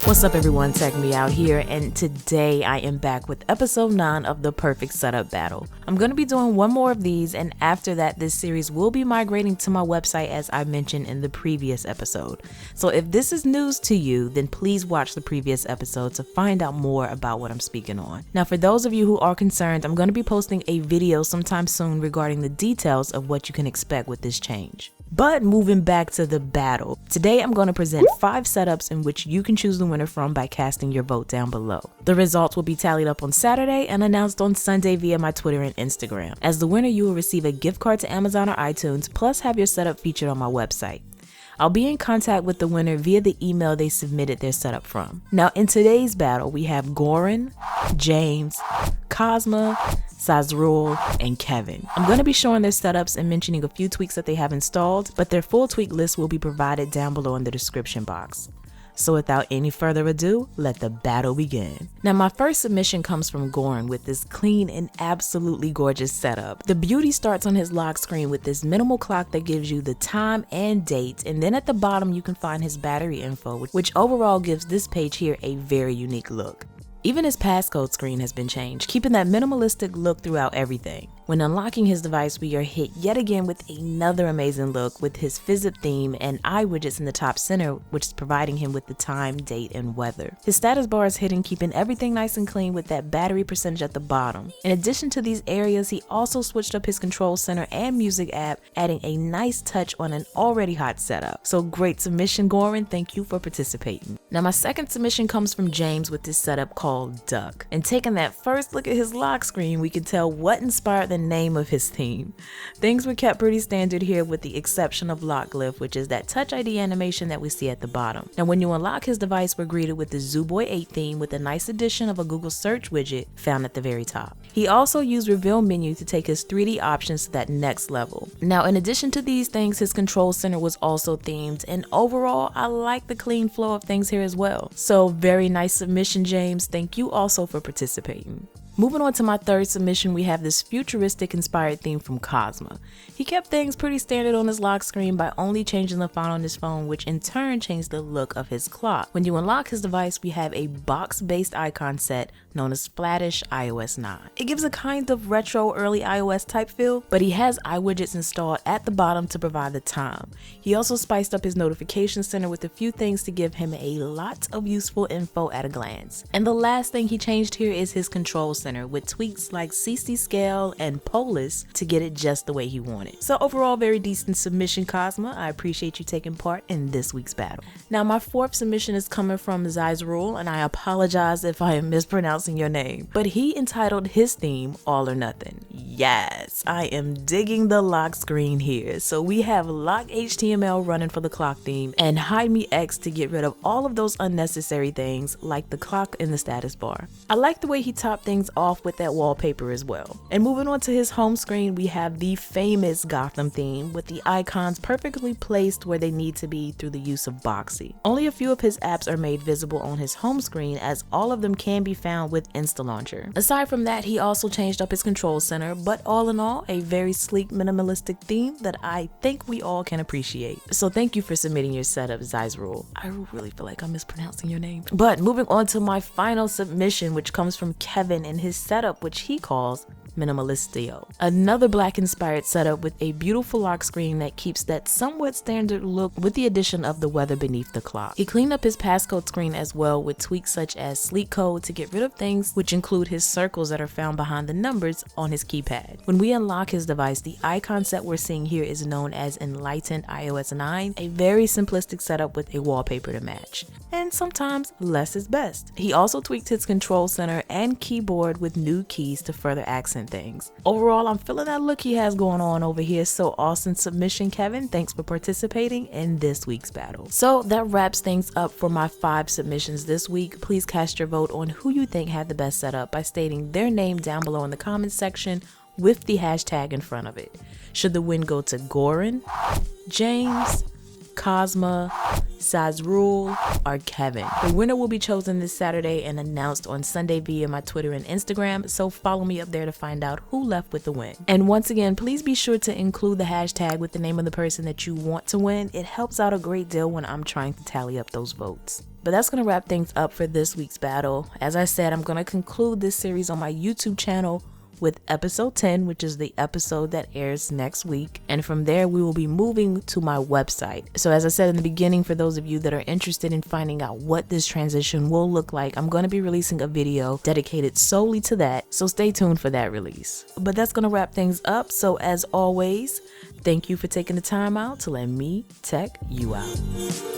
What's up everyone, Tech Me Out here, and today I am back with episode 9 of the Perfect Setup Battle. I'm going to be doing one more of these, and after that this series will be migrating to my website as I mentioned in the previous episode. So if this is news to you, then please watch the previous episode to find out more about what I'm speaking on. Now for those of you who are concerned, I'm going to be posting a video sometime soon regarding the details of what you can expect with this change. But moving back to the battle, today I'm going to present 5 setups in which you can choose the winner from by casting your vote down below. The results will be tallied up on Saturday and announced on Sunday via my Twitter and Instagram. As the winner, you will receive a gift card to Amazon or iTunes, plus have your setup featured on my website. I'll be in contact with the winner via the email they submitted their setup from. Now in today's battle, we have Goren, James, Cosma, Sazrul, and Kevin. I'm going to be showing their setups and mentioning a few tweaks that they have installed, but their full tweak list will be provided down below in the description box. So without any further ado, let the battle begin. Now my first submission comes from Goran with this clean and absolutely gorgeous setup. The beauty starts on his lock screen with this minimal clock that gives you the time and date, and then at the bottom you can find his battery info, which overall gives this page here a very unique look. Even his passcode screen has been changed, keeping that minimalistic look throughout everything. When unlocking his device, we are hit yet again with another amazing look with his FiZiP theme and iWidgets in the top center, which is providing him with the time, date, and weather. His status bar is hidden, keeping everything nice and clean with that battery percentage at the bottom. In addition to these areas, he also switched up his control center and music app, adding a nice touch on an already hot setup. So great submission, Goran. Thank you for participating. Now my second submission comes from James with this setup called Duck. And taking that first look at his lock screen, we can tell what inspired the name of his theme. Things were kept pretty standard here with the exception of Lock Glyph, which is that Touch ID animation that we see at the bottom. Now when you unlock his device, we're greeted with the ZooBoy 8 theme with a nice addition of a Google search widget found at the very top. He also used Reveal Menu to take his 3D options to that next level. Now in addition to these things, his control center was also themed, and overall I like the clean flow of things here as well. So very nice submission, James. Thank you also for participating. Moving on to my third submission, we have this futuristic inspired theme from Cosma. He kept things pretty standard on his lock screen by only changing the font on his phone, which in turn changed the look of his clock. When you unlock his device, we have a box-based icon set known as Flattish iOS 9. It gives a kind of retro early iOS type feel, but he has iWidgets installed at the bottom to provide the time. He also spiced up his notification center with a few things to give him a lot of useful info at a glance. And the last thing he changed here is his control center, with tweaks like CC Scale and Polis to get it just the way he wanted. So overall, very decent submission, Cosma. I appreciate you taking part in this week's battle. Now my fourth submission is coming from Zizrul, and I apologize if I am mispronouncing your name, but he entitled his theme All or Nothing. Yes, I am digging the lock screen here. So we have Lock HTML running for the clock theme and HideMeX to get rid of all of those unnecessary things like the clock and the status bar. I like the way he topped things off with that wallpaper as well. And moving on to his home screen, we have the famous Gotham theme with the icons perfectly placed where they need to be through the use of Boxy. Only a few of his apps are made visible on his home screen, as all of them can be found with InstaLauncher. Aside from that, he also changed up his control center, but all in all, a very sleek minimalistic theme that I think we all can appreciate. So thank you for submitting your setup, Zizrul. I really feel like I'm mispronouncing your name. But moving on to my final submission, which comes from Kevin and his setup, which he calls Minimalistio. Another black inspired setup with a beautiful lock screen that keeps that somewhat standard look with the addition of the weather beneath the clock. He cleaned up his passcode screen as well with tweaks such as sleek code to get rid of things which include his circles that are found behind the numbers on his keypad. When we unlock his device, the icon set we're seeing here is known as Enlightened iOS 9, a very simplistic setup with a wallpaper to match. And sometimes less is best. He also tweaked his control center and keyboard with new keys to further accent things. Overall, I'm feeling that look he has going on over here. So awesome submission, Kevin. Thanks for participating in this week's battle. So that wraps things up for my 5 submissions this week. Please cast your vote on who you think had the best setup by stating their name down below in the comments section with the hashtag in front of it. Should the win go to Goran, James, Cosma, Sazrul, or Kevin. The winner will be chosen this Saturday and announced on Sunday via my Twitter and Instagram, so follow me up there to find out who left with the win. And once again, please be sure to include the hashtag with the name of the person that you want to win. It helps out a great deal when I'm trying to tally up those votes. But that's going to wrap things up for this week's battle. As I said, I'm going to conclude this series on my YouTube channel with episode 10, which is the episode that airs next week. And from there, we will be moving to my website. So as I said in the beginning, for those of you that are interested in finding out what this transition will look like, I'm going to be releasing a video dedicated solely to that. So stay tuned for that release. But that's going to wrap things up. So as always, thank you for taking the time out to let me tech you out.